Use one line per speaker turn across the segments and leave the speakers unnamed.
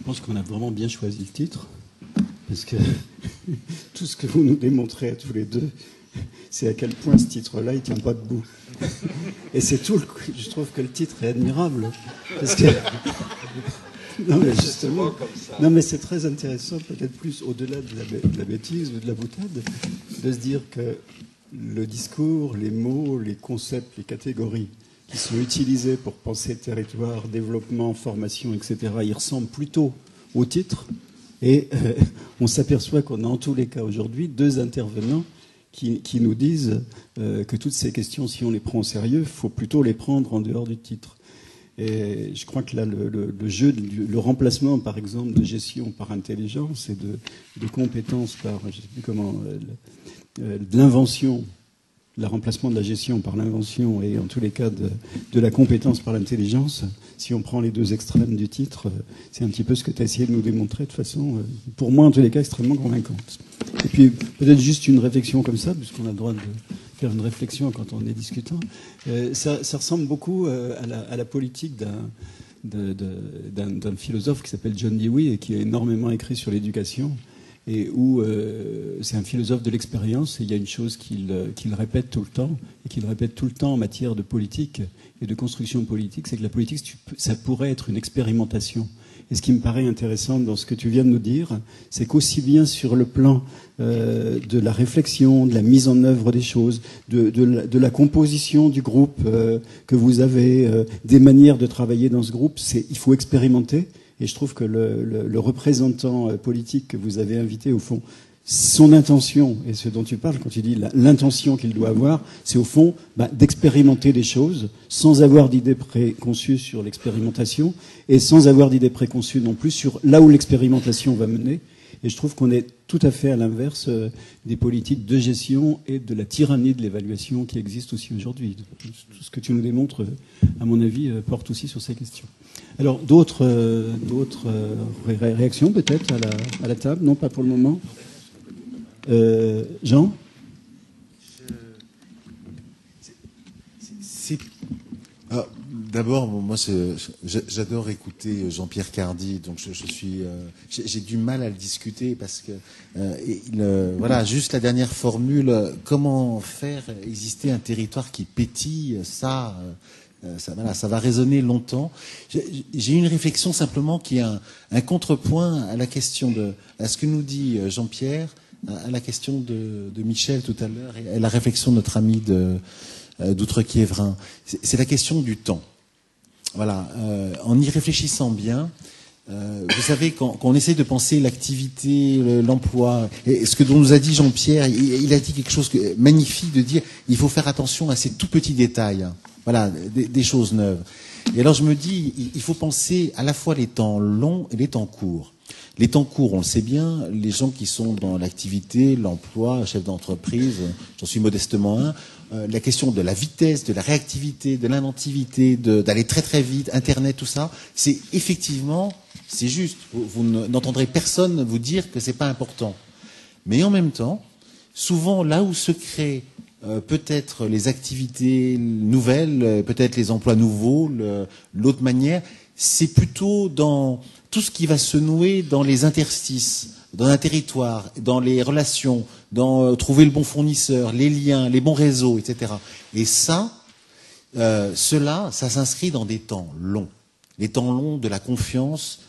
pense qu'on a vraiment bien choisi le titre, parce que tout ce que vous nous démontrez à tous les deux, c'est à quel point ce titre-là, il tient pas debout. Et c'est tout. Je trouve que le titre est admirable, parce que non, mais justement, non, mais c'est très intéressant, peut-être plus au-delà de la bêtise ou de la boutade, de se dire que le discours, les mots, les concepts, les catégories qui sont utilisés pour penser territoire, développement, formation, etc., ils ressemblent plutôt au titre. Et on s'aperçoit qu'on a en tous les cas aujourd'hui deux intervenants qui nous disent que toutes ces questions, si on les prend au sérieux, il faut plutôt les prendre en dehors du titre. Et je crois que là, le jeu, le remplacement, par exemple, de gestion par intelligence et de compétences par, je ne sais plus comment, de l'invention, le remplacement de la gestion par l'invention et en tous les cas de la compétence par l'intelligence, si on prend les deux extrêmes du titre, c'est un petit peu ce que tu as essayé de nous démontrer de façon, pour moi en tous les cas, extrêmement convaincante. Et puis peut-être juste une réflexion comme ça, puisqu'on a le droit de faire une réflexion quand on est discutant. Ça ressemble beaucoup à la politique d'un philosophe qui s'appelle John Dewey et qui a énormément écrit sur l'éducation. Et où c'est un philosophe de l'expérience, et il y a une chose qu'il répète tout le temps, et qu'il répète tout le temps en matière de politique et de construction politique, c'est que la politique, ça pourrait être une expérimentation. Et ce qui me paraît intéressant dans ce que tu viens de nous dire, c'est qu'aussi bien sur le plan de la réflexion, de la mise en œuvre des choses, de la composition du groupe que vous avez, des manières de travailler dans ce groupe, il faut expérimenter. Et je trouve que le représentant politique que vous avez invité, au fond, son intention, et ce dont tu parles quand tu dis l'intention qu'il doit avoir, c'est au fond d'expérimenter des choses sans avoir d'idées préconçues sur l'expérimentation et sans avoir d'idées préconçues non plus sur là où l'expérimentation va mener. Et je trouve qu'on est tout à fait à l'inverse des politiques de gestion et de la tyrannie de l'évaluation qui existent aussi aujourd'hui. Tout ce que tu nous démontres, à mon avis, porte aussi sur ces questions. Alors, d'autres réactions peut-être à la table? Non, pas pour le moment. Jean?
D'abord, moi, j'adore écouter Jean-Pierre Cardy, donc j'ai du mal à le discuter parce que voilà, juste la dernière formule, comment faire exister un territoire qui pétille, ça va résonner longtemps. J'ai une réflexion simplement qui est un contrepoint à la question à ce que nous dit Jean-Pierre, à la question de Michel tout à l'heure et à la réflexion de notre ami d'Outrequiévrin. C'est la question du temps. Voilà, en y réfléchissant bien, vous savez, quand on essaie de penser l'activité, l'emploi, et ce que dont nous a dit Jean-Pierre, il a dit quelque chose de magnifique de dire il faut faire attention à ces tout petits détails, voilà, des choses neuves. Et alors je me dis, il faut penser à la fois les temps longs et les temps courts. Les temps courts, on le sait bien, les gens qui sont dans l'activité, l'emploi, chef d'entreprise, j'en suis modestement un, la question de la vitesse, de la réactivité, de l'inventivité, d'aller très très vite, Internet, tout ça, c'est effectivement, c'est juste. Vous n'entendrez personne vous dire que c'est pas important. Mais en même temps, souvent là où se créent peut-être les activités nouvelles, peut-être les emplois nouveaux, l'autre manière, c'est plutôt dans tout ce qui va se nouer dans les interstices, dans un territoire, dans les relations, dans trouver le bon fournisseur, les liens, les bons réseaux, etc. Et ça s'inscrit dans des temps longs. Les temps longs de la confiance,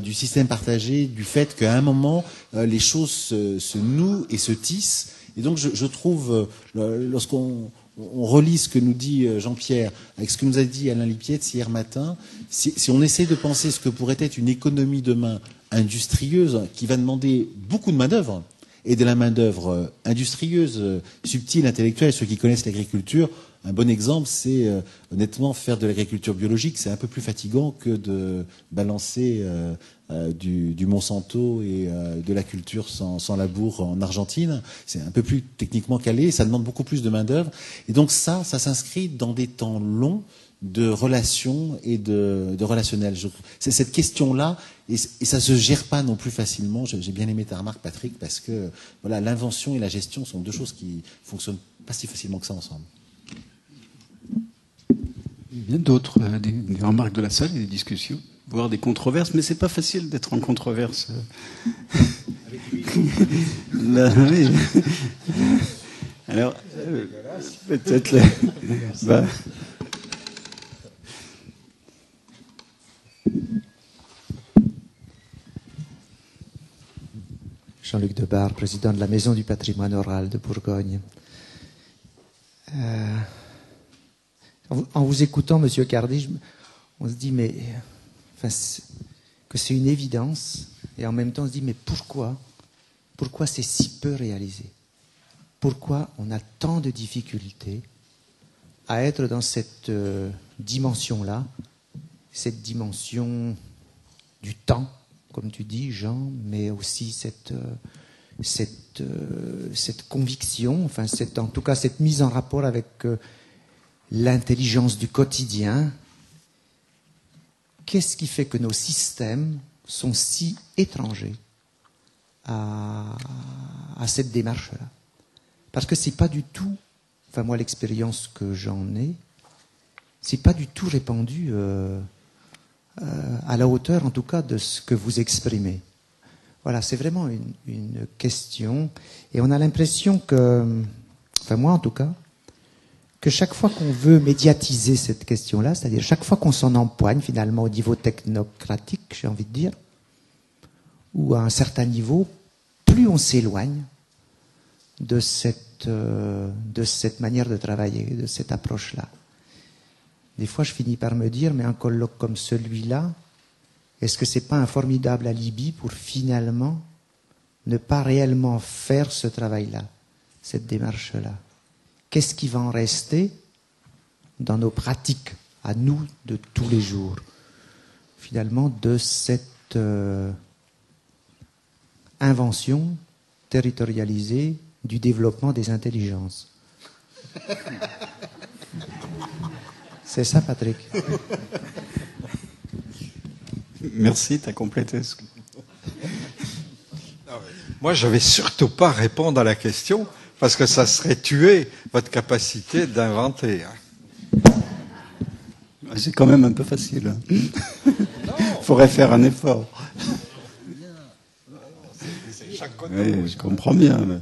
du système partagé, du fait qu'à un moment, les choses se nouent et se tissent. Et donc je trouve, lorsqu'on relit ce que nous dit Jean-Pierre, avec ce que nous a dit Alain Lipietz hier matin, si on essaie de penser ce que pourrait être une économie demain industrieuse, qui va demander beaucoup de main-d'œuvre, et de la main-d'œuvre industrieuse, subtile, intellectuelle, ceux qui connaissent l'agriculture, un bon exemple, c'est honnêtement faire de l'agriculture biologique, c'est un peu plus fatigant que de balancer du Monsanto et de la culture sans labour en Argentine. C'est un peu plus techniquement calé, ça demande beaucoup plus de main-d'œuvre. Et donc ça s'inscrit dans des temps longs de relations et de relationnel. C'est cette question-là, et ça se gère pas non plus facilement. J'ai bien aimé ta remarque, Patrick, parce que voilà, l'invention et la gestion sont deux choses qui fonctionnent pas si facilement que ça ensemble.
Bien d'autres, des remarques de la salle et des discussions. voir des controverses, mais c'est pas facile d'être en controverse. Là, oui. Alors, peut-être...
Jean-Luc Debar, président de la Maison du patrimoine oral de Bourgogne. En vous écoutant, Monsieur Cardy, on se dit que c'est une évidence, et en même temps on se dit mais pourquoi c'est si peu réalisé? Pourquoi on a tant de difficultés à être dans cette dimension-là, cette dimension du temps, comme tu dis, Jean, mais aussi cette conviction, en tout cas cette mise en rapport avec l'intelligence du quotidien. Qu'est-ce qui fait que nos systèmes sont si étrangers à cette démarche-là? Parce que c'est pas du tout, moi l'expérience que j'en ai, c'est pas du tout répandu à la hauteur, en tout cas, de ce que vous exprimez. Voilà, c'est vraiment une question. Et on a l'impression que, moi en tout cas, que chaque fois qu'on veut médiatiser cette question-là, c'est-à-dire chaque fois qu'on s'en empoigne finalement au niveau technocratique, j'ai envie de dire, ou à un certain niveau, plus on s'éloigne de cette manière de travailler, de cette approche-là. Des fois, je finis par me dire, mais un colloque comme celui-là, est-ce que c'est pas un formidable alibi pour finalement ne pas réellement faire ce travail-là, cette démarche-là? Qu'est-ce qui va en rester dans nos pratiques, à nous, de tous les jours, finalement, de cette invention territorialisée du développement des intelligences? C'est ça, Patrick.
Merci, tu as complété.
Moi, je ne vais surtout pas répondre à la question, parce que ça serait tuer votre capacité d'inventer.
C'est quand même un peu facile. Il faudrait faire un effort. Oui, je comprends bien. Mais...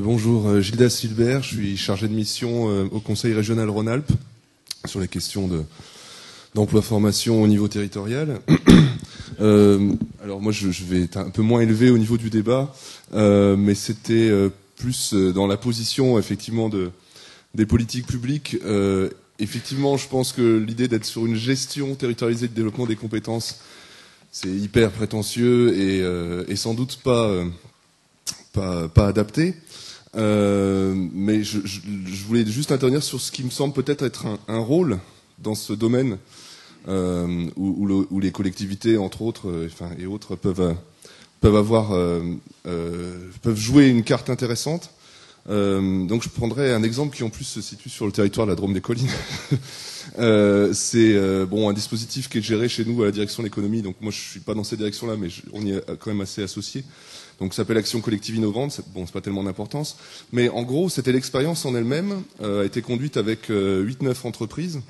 Bonjour, Gildas Silbert, je suis chargé de mission au Conseil régional Rhône-Alpes sur les questions d'emploi-formation au niveau territorial. Alors moi, je vais être un peu moins élevé au niveau du débat, mais c'était plus dans la position effectivement des politiques publiques. Effectivement, je pense que l'idée d'être sur une gestion territorialisée de développement des compétences, c'est hyper prétentieux et sans doute pas adapté. Mais je voulais juste intervenir sur ce qui me semble peut-être être un rôle dans ce domaine où les collectivités, entre autres, et autres, peuvent jouer une carte intéressante. Donc je prendrai un exemple qui en plus se situe sur le territoire de la Drôme des Collines. C'est un dispositif qui est géré chez nous à la direction de l'économie. Donc moi je suis pas dans cette direction-là, mais on y est quand même assez associé. Donc ça s'appelle Action collective innovante. C'est pas tellement d'importance, mais en gros c'était l'expérience en elle-même a été conduite avec 8-9 entreprises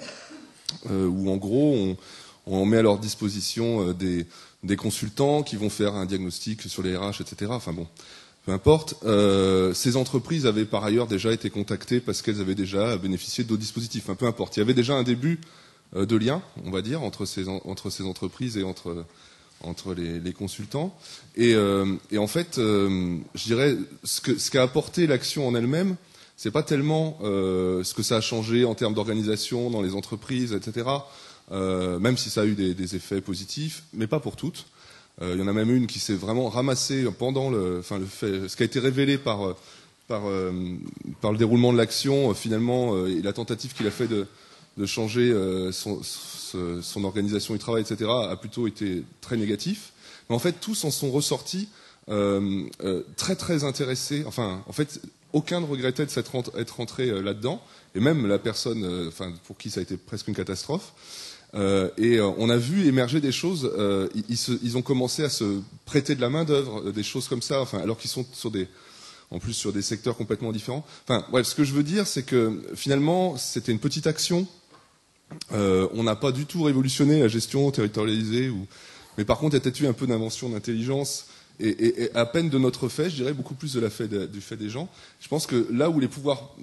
où en gros on met à leur disposition des consultants qui vont faire un diagnostic sur les RH, etc. Enfin bon. Peu importe, ces entreprises avaient par ailleurs déjà été contactées parce qu'elles avaient déjà bénéficié d'autres dispositifs. Peu importe, il y avait déjà un début de lien, on va dire, entre ces entreprises et entre les consultants. Et en fait, je dirais, ce qu'a apporté l'action en elle-même, c'est pas tellement ce que ça a changé en termes d'organisation dans les entreprises, etc. Même si ça a eu des effets positifs, mais pas pour toutes. Il y en a même une qui s'est vraiment ramassée pendant ce qui a été révélé par le déroulement de l'action, finalement, et la tentative qu'il a fait de changer son organisation du travail, etc., a plutôt été très négatif. Mais en fait, tous en sont ressortis très très intéressés. Enfin, en fait, aucun ne regrettait d'être rentré là-dedans, et même la personne, pour qui ça a été presque une catastrophe. Et on a vu émerger des choses. Ils ont commencé à se prêter de la main d'œuvre, des choses comme ça. Alors qu'ils sont sur en plus sur des secteurs complètement différents. Enfin, bref, ce que je veux dire, c'est que finalement, c'était une petite action. On n'a pas du tout révolutionné la gestion territorialisée, mais par contre, il y a peut-être eu un peu d'invention d'intelligence, et à peine de notre fait, je dirais beaucoup plus du fait des gens. Je pense que là où les pouvoirs,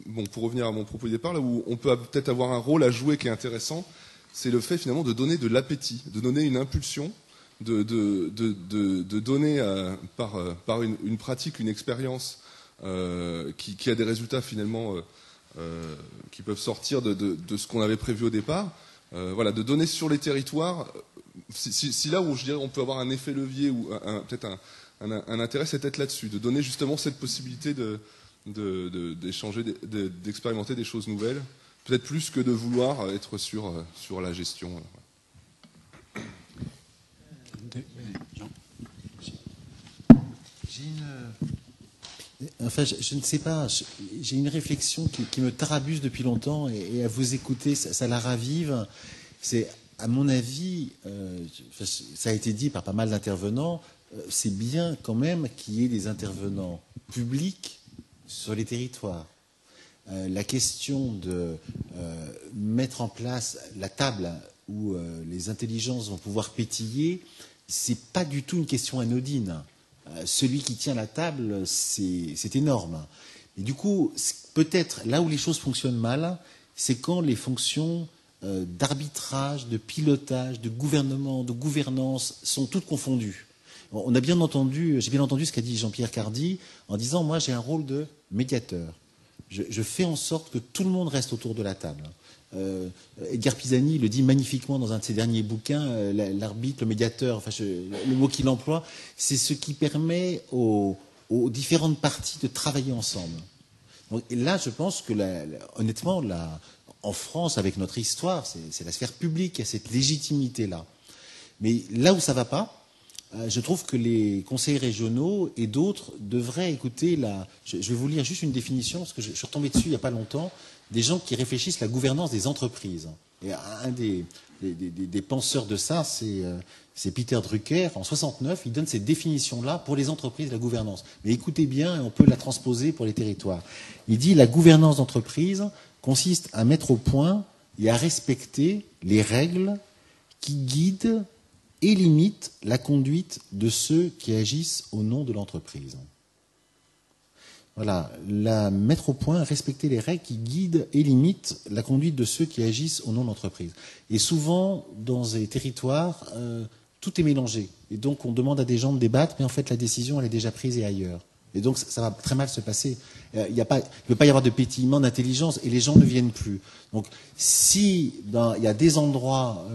bon, pour revenir à mon propos du départ, là où on peut peut-être avoir un rôle à jouer qui est intéressant, c'est le fait finalement de donner de l'appétit, de donner une impulsion, de donner par une pratique, une expérience qui a des résultats finalement qui peuvent sortir de ce qu'on avait prévu au départ. Voilà, de donner sur les territoires. Si là où je dirais on peut avoir un effet levier ou peut-être un intérêt, c'est peut-être là-dessus, de donner justement cette possibilité d'échanger, d'expérimenter des choses nouvelles, peut-être plus que de vouloir être sur la gestion.
Enfin, je ne sais pas, j'ai une réflexion qui me tarabuse depuis longtemps, et à vous écouter, ça la ravive. C'est, à mon avis, ça a été dit par pas mal d'intervenants, c'est bien quand même qu'il y ait des intervenants publics sur les territoires. La question de mettre en place la table où les intelligences vont pouvoir pétiller, c'est pas du tout une question anodine. Celui qui tient la table, c'est énorme. Et du coup, peut-être là où les choses fonctionnent mal, c'est quand les fonctions d'arbitrage, de pilotage, de gouvernement, de gouvernance sont toutes confondues. On a bien entendu, j'ai bien entendu ce qu'a dit Jean-Pierre Cardy en disant, moi j'ai un rôle de médiateur. Je fais en sorte que tout le monde reste autour de la table. Edgar Pisani le dit magnifiquement dans un de ses derniers bouquins, l'arbitre, le médiateur, enfin le mot qu'il emploie, c'est ce qui permet aux différentes parties de travailler ensemble. Donc, et là, je pense que, honnêtement, en France, avec notre histoire, c'est la sphère publique, il y a cette légitimité-là. Mais là où ça ne va pas, je trouve que les conseils régionaux et d'autres devraient écouter je vais vous lire juste une définition, parce que je suis retombé dessus il n'y a pas longtemps, des gens qui réfléchissent la gouvernance des entreprises. Et un des penseurs de ça, c'est Peter Drucker. En 69, il donne ces définitions-là pour les entreprises, la gouvernance. Mais écoutez bien, on peut la transposer pour les territoires. Il dit, la gouvernance d'entreprise consiste à mettre au point et à respecter les règles qui guident et limitent la conduite de ceux qui agissent au nom de l'entreprise. Voilà, mettre au point, respecter les règles qui guident et limitent la conduite de ceux qui agissent au nom de l'entreprise. Et souvent, dans les territoires, tout est mélangé. Et donc, on demande à des gens de débattre, mais en fait, la décision, elle est déjà prise et ailleurs. Et donc, ça va très mal se passer. Il ne peut pas y avoir de pétillement d'intelligence, et les gens ne viennent plus. Donc, si il y a des endroits,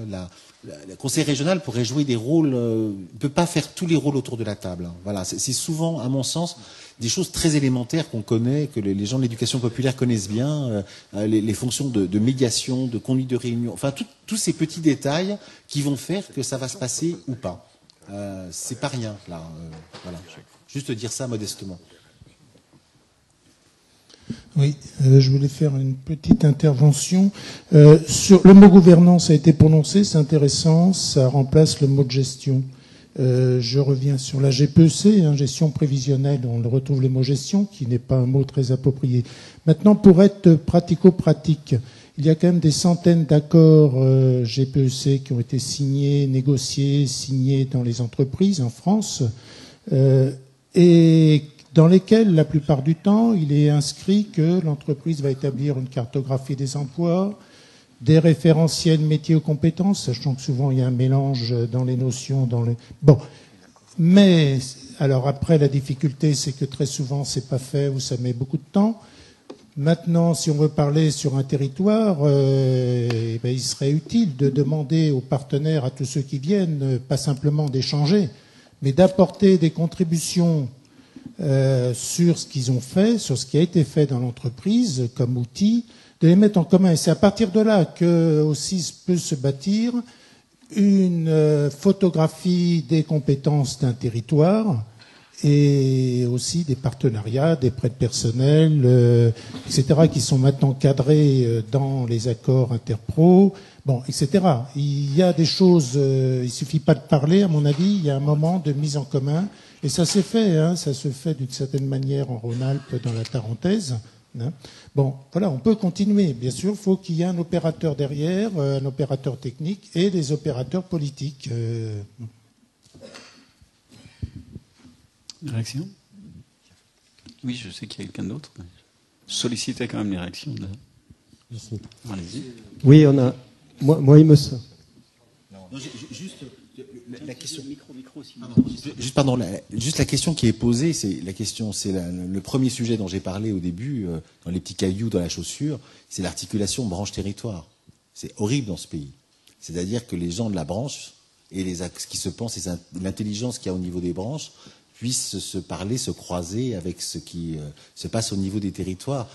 le conseil régional pourrait jouer des rôles, ne peut pas faire tous les rôles autour de la table. Voilà, c'est souvent, à mon sens, des choses très élémentaires qu'on connaît, que les gens de l'éducation populaire connaissent bien, les fonctions de médiation, de conduite de réunion, enfin tous ces petits détails qui vont faire que ça va se passer ou pas. C'est pas rien, là. Voilà. Juste dire ça modestement.
Oui, je voulais faire une petite intervention. Sur le mot gouvernance a été prononcé, c'est intéressant, ça remplace le mot de gestion. Je reviens sur la GPEC, gestion prévisionnelle, on retrouve le mot gestion, qui n'est pas un mot très approprié. Maintenant, pour être pratico-pratique, il y a quand même des centaines d'accords GPEC qui ont été négociés, signés dans les entreprises en France, et dans lesquels, la plupart du temps, il est inscrit que l'entreprise va établir une cartographie des emplois, des référentiels métiers aux compétences, sachant que souvent il y a un mélange dans les notions. Bon, mais alors après la difficulté, c'est que très souvent c'est pas fait ou ça met beaucoup de temps. Maintenant, si on veut parler sur un territoire, il serait utile de demander aux partenaires, à tous ceux qui viennent, pas simplement d'échanger, mais d'apporter des contributions sur ce qu'ils ont fait, sur ce qui a été fait dans l'entreprise comme outil, de les mettre en commun. Et c'est à partir de là que aussi peut se bâtir une photographie des compétences d'un territoire et aussi des partenariats, des prêts de personnel, etc., qui sont maintenant cadrés dans les accords interpro, etc. Il y a des choses, il suffit pas de parler, à mon avis, il y a un moment de mise en commun. Et ça s'est fait, hein, ça se fait d'une certaine manière en Rhône-Alpes, dans la Tarentaise. Hein. Bon, voilà, on peut continuer. Bien sûr, il faut qu'il y ait un opérateur derrière, un opérateur technique et des opérateurs politiques.
Une réaction ? Oui, je sais qu'il y a quelqu'un d'autre. Sollicitez quand même les réactions.
Merci.
Allez-y.
Oui, on a. Moi, il me semble.
Juste la question. Juste la question qui est posée, c'est le premier sujet dont j'ai parlé au début, dans les petits cailloux dans la chaussure, c'est l'articulation branche-territoire. C'est horrible dans ce pays. C'est-à-dire que les gens de la branche et ce qui se pense, et l'intelligence qu'il y a au niveau des branches puissent se parler, se croiser avec ce qui se passe au niveau des territoires.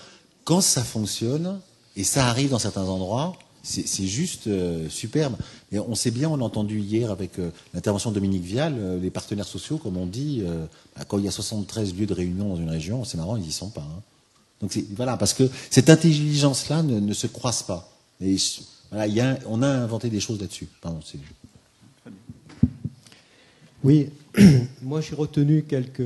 Quand ça fonctionne, et ça arrive dans certains endroits, c'est juste superbe. Et on sait bien, on l'a entendu hier avec l'intervention de Dominique Vial, les partenaires sociaux, comme on dit, quand il y a 73 lieux de réunion dans une région, c'est marrant, ils n'y sont pas. Hein. Donc voilà, parce que cette intelligence-là ne se croise pas. Et voilà, on a inventé des choses là-dessus. Pardon, c'est...
Oui, moi j'ai retenu quelques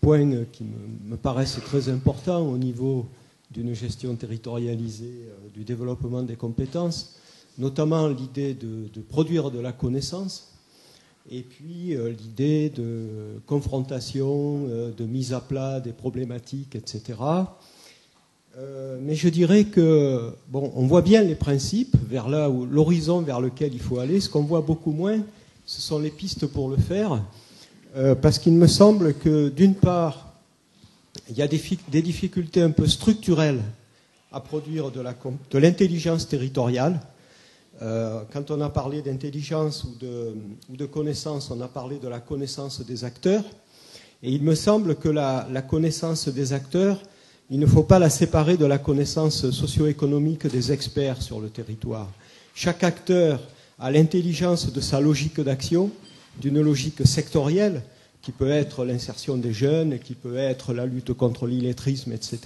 points qui me paraissent très importants au niveau d'une gestion territorialisée du développement des compétences, notamment l'idée de produire de la connaissance, et puis l'idée de confrontation, de mise à plat des problématiques, etc. Mais je dirais que, bon, on voit bien les principes, vers là où l'horizon vers lequel il faut aller. Ce qu'on voit beaucoup moins, ce sont les pistes pour le faire, parce qu'il me semble que, d'une part, il y a des difficultés un peu structurelles à produire de l'intelligence territoriale. Quand on a parlé d'intelligence ou de connaissance, on a parlé de la connaissance des acteurs. Et il me semble que la connaissance des acteurs, il ne faut pas la séparer de la connaissance socio-économique des experts sur le territoire. Chaque acteur a l'intelligence de sa logique d'action, d'une logique sectorielle, qui peut être l'insertion des jeunes, qui peut être la lutte contre l'illettrisme, etc.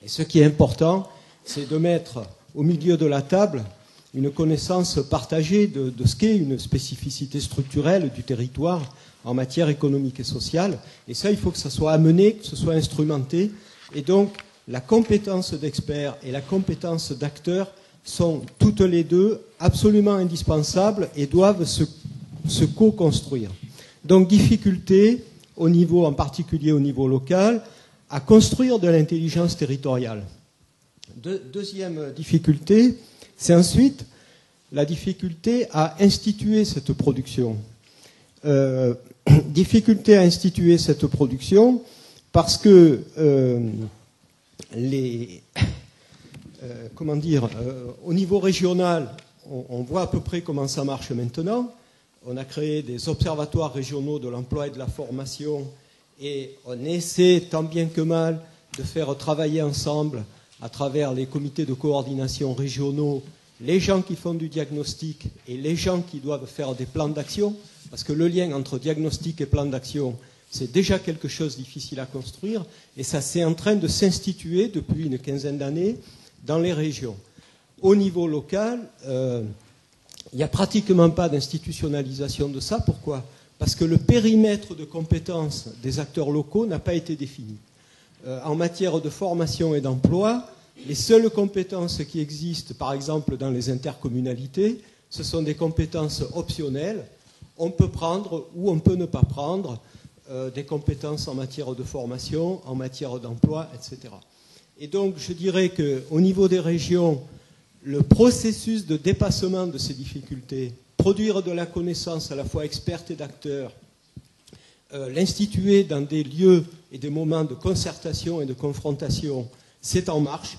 Et ce qui est important, c'est de mettre au milieu de la table une connaissance partagée de ce qu'est une spécificité structurelle du territoire en matière économique et sociale. Et ça, il faut que ça soit amené, que ce soit instrumenté. Et donc, la compétence d'expert et la compétence d'acteur sont toutes les deux absolument indispensables et doivent se co-construire. Donc, difficulté, en particulier au niveau local, à construire de l'intelligence territoriale. Deuxième difficulté, c'est ensuite la difficulté à instituer cette production. Difficulté à instituer cette production parce que au niveau régional, on voit à peu près comment ça marche maintenant. On a créé des observatoires régionaux de l'emploi et de la formation et on essaie tant bien que mal de faire travailler ensemble à travers les comités de coordination régionaux les gens qui font du diagnostic et les gens qui doivent faire des plans d'action, parce que le lien entre diagnostic et plan d'action, c'est déjà quelque chose de difficile à construire et ça c'est en train de s'instituer depuis une quinzaine d'années dans les régions. Au niveau local, il n'y a pratiquement pas d'institutionnalisation de ça. Pourquoi ? Parce que le périmètre de compétences des acteurs locaux n'a pas été défini. En matière de formation et d'emploi, les seules compétences qui existent, par exemple dans les intercommunalités, ce sont des compétences optionnelles. On peut prendre ou on peut ne pas prendre des compétences en matière de formation, en matière d'emploi, etc. Et donc, je dirais qu'au niveau des régions, le processus de dépassement de ces difficultés, produire de la connaissance à la fois experte et d'acteur, l'instituer dans des lieux et des moments de concertation et de confrontation, c'est en marche.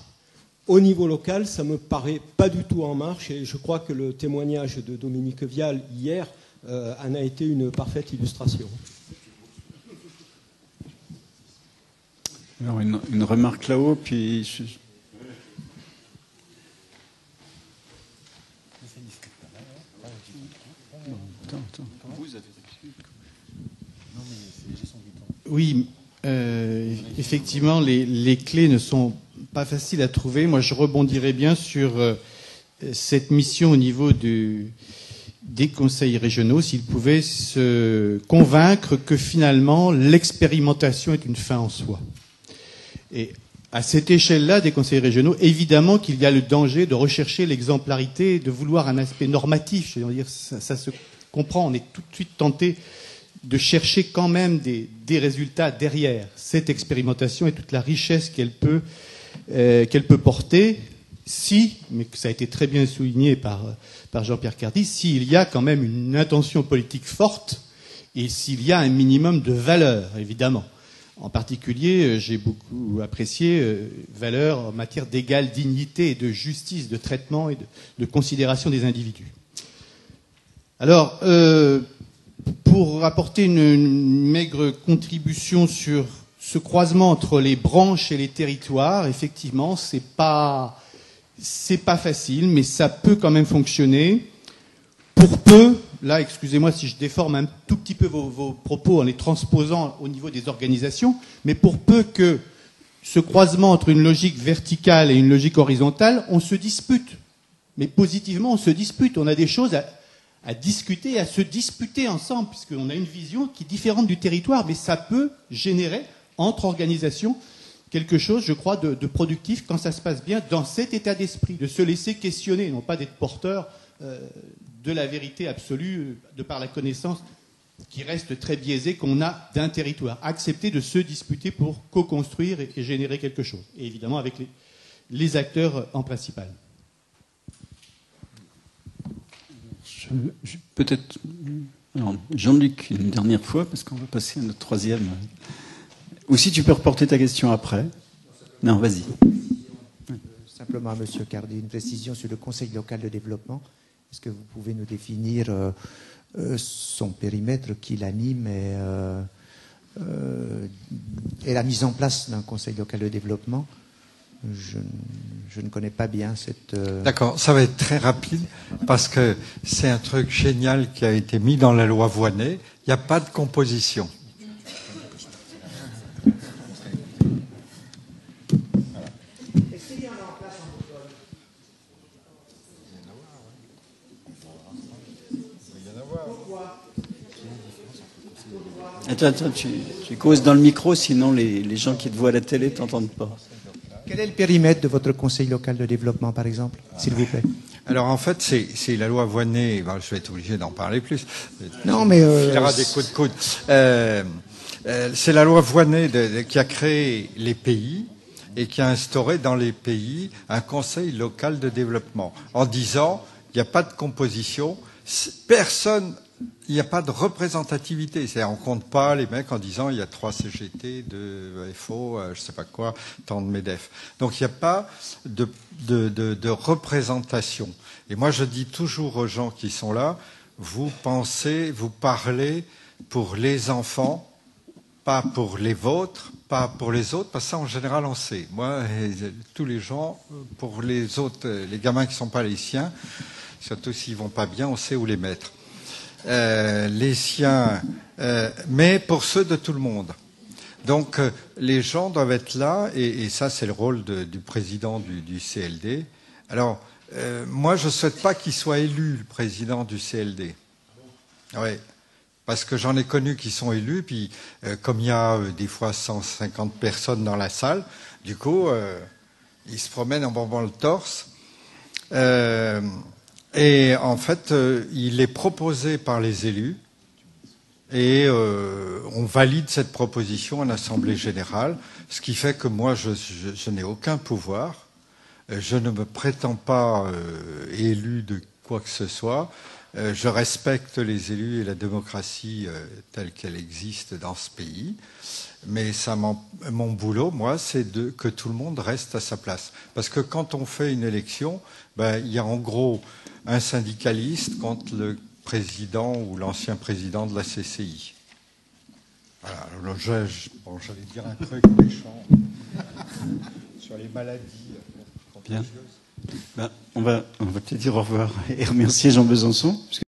Au niveau local, ça ne me paraît pas du tout en marche et je crois que le témoignage de Dominique Vial hier en a été une parfaite illustration.
Alors une remarque là-haut, puis... Attends. Vous avez...
Oui, effectivement, les clés ne sont pas faciles à trouver. Moi, je rebondirais bien sur cette mission au niveau du des conseils régionaux s'ils pouvaient se convaincre que finalement l'expérimentation est une fin en soi. Et à cette échelle-là des conseils régionaux, évidemment qu'il y a le danger de rechercher l'exemplarité, de vouloir un aspect normatif. Je veux dire, ça se comprend, on est tout de suite tenté de chercher quand même des résultats derrière cette expérimentation et toute la richesse qu'elle peut porter. Si, mais ça a été très bien souligné par Jean-Pierre Cardy, s'il y a quand même une intention politique forte et s'il y a un minimum de valeur, évidemment. En particulier, j'ai beaucoup apprécié valeur en matière d'égale dignité et de justice, de traitement et de considération des individus. Alors, pour apporter une maigre contribution sur ce croisement entre les branches et les territoires, effectivement, c'est pas facile, mais ça peut quand même fonctionner. Pour peu, là, excusez-moi si je déforme un tout petit peu vos propos en les transposant au niveau des organisations, mais pour peu que ce croisement entre une logique verticale et une logique horizontale, on se dispute. Mais positivement, on se dispute. On a des choses à discuter, à se disputer ensemble, puisqu'on a une vision qui est différente du territoire, mais ça peut générer, entre organisations, quelque chose, je crois, de productif quand ça se passe bien dans cet état d'esprit, de se laisser questionner, non pas d'être porteur de la vérité absolue de par la connaissance qui reste très biaisée qu'on a d'un territoire. Accepter de se disputer pour co-construire et générer quelque chose. Et évidemment avec les acteurs en principal.
Peut-être Jean-Luc une dernière fois, parce qu'on va passer à notre troisième. Ou si tu peux reporter ta question après. Non, vas-y.
Simplement, Monsieur Cardy, une précision sur le Conseil local de développement. Est-ce que vous pouvez nous définir son périmètre, qui l'anime et la mise en place d'un Conseil local de développement? Je ne connais pas bien cette...
D'accord, ça va être très rapide, parce que c'est un truc génial qui a été mis dans la loi Voynet. Il n'y a pas de composition.
Attends, tu causes dans le micro, sinon les gens qui te voient à la télé t'entendent pas.
Quel est le périmètre de votre conseil local de développement, par exemple, s'il vous plaît?
Alors en fait, c'est la loi Voynet. Ben, je vais être obligé d'en parler plus.
Non, mais
il y aura des coups de coude. C'est la loi Voynet qui a créé les pays et qui a instauré dans les pays un conseil local de développement en disant il n'y a pas de composition, personne. Il n'y a pas de représentativité. C'est-à-dire, on compte pas les mecs en disant il y a 3 CGT, 2 FO, je sais pas quoi, tant de MEDEF. Donc il n'y a pas de représentation. Et moi je dis toujours aux gens qui sont là, vous parlez pour les enfants, pas pour les vôtres, pas pour les autres, parce que ça en général on sait. Moi, tous les gens, pour les autres, les gamins qui ne sont pas les siens, surtout s'ils vont pas bien, on sait où les mettre. Les siens, mais pour ceux de tout le monde. Donc les gens doivent être là, et ça c'est le rôle du président du CLD. Alors moi je ne souhaite pas qu'il soit élu le président du CLD. Ouais, parce que j'en ai connu qui sont élus, puis comme il y a des fois 150 personnes dans la salle, du coup ils se promènent en bombant le torse. Et en fait, il est proposé par les élus et on valide cette proposition en Assemblée générale, ce qui fait que moi, je n'ai aucun pouvoir. Je ne me prétends pas élu de quoi que ce soit. Je respecte les élus et la démocratie telle qu'elle existe dans ce pays. Mais mon boulot, moi, c'est que tout le monde reste à sa place. Parce que quand on fait une élection, il y a en gros un syndicaliste contre le président ou l'ancien président de la CCI. Voilà, j'allais dire un truc méchant sur les maladies contagieuses.
Bien. On va peut-être dire au revoir et remercier Jean Besançon.